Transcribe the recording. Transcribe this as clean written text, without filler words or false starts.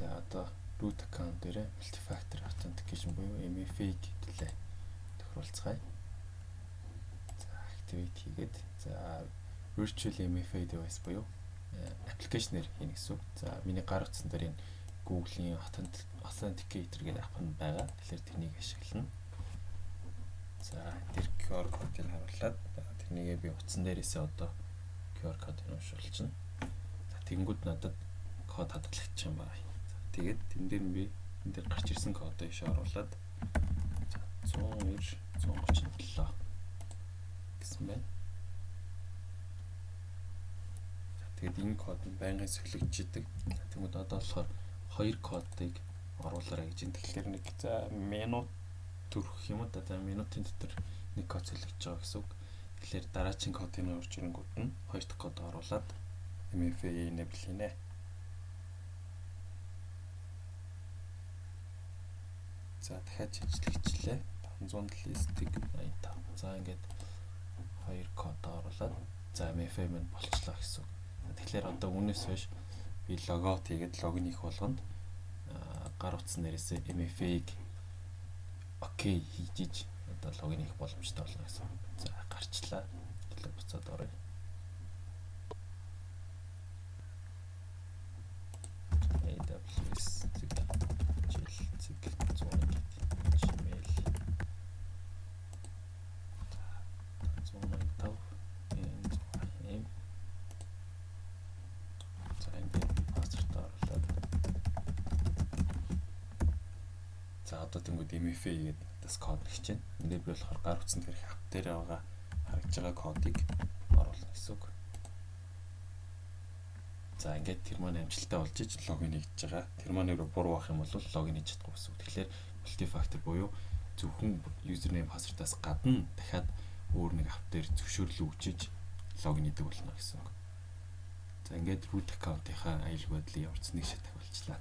За одоо root account дээрээ multi-factor authentication буюу MFA гэтлээ тохируулцгаая. За activate хийгээд за virtual MFA device буюу application-ээр хийнэ гэсэн үг. За миний гар утсан дээр энэ Google-ийн authenticator гэдэг ах нь байгаа. Тэгэхээр тэрнийг ашиглана. За тэр QR кодыг харуулад тэрнийгээ би утсан дээрээсээ одоо QR кодыг уншуулчихна. За тэгэнгүүт надад код хадгалагдчих юм байна. За тэгээд тэн дээр нь би энэ дээр гарч ирсэн кодыг иш оруулаад за 190 137 гэсэн байна. За тэгээд энэ код нь байнгын солигдчихдаг. За тэгмэд одоо болохоор хоёр кодыг оруулаарай гэж энэ тэгэхээр нэг за минут төрөх юм уу да. За минутын дотор нэг код солигдож байгаа гэсэн үг. Тэгэхээр дараагийн кодыг орж ирэнгүүт нь хоёр дахь код оруулаад MFA enable хийнэ. За дахиад шинжлэхийлээ. 570 85. За ингээд хоёр код оруулаад за MFA маань болчлаа гэсэн үг. Тэгэхээр одоо үүнээс хойш би логоут хийгээд логин хийх болгонд гар утсан дээрээсээ MFA-г окей хийж одоо логин хийх боломжтой болно гэсэн. За гарчлаа. Төлөв буцаад оръё. AWS одоо тэнгууд MFA гэдэг надаас код хийж байна. Энд дээр би болохоор гар утсанд хэрэг хавт дээр байгаа харагдж байгаа кодыг оруулна гэсэн үг. За ингээд тэр маань амжилттай болж иж логин хийж байгаа. Тэр маань буруу байх юм бол логин хийж чадахгүй гэсэн үг. Тэгэхээр multi-factor буюу зөвхөн username password-аас гадна дахиад өөр нэг хавт дээр зөвшөөрөл өгчиж логин хийдэг болно гэсэн үг. За ингээд root account-ийнхаа аюулгүй байдлыг ямар ч нэг шатах болчлаа.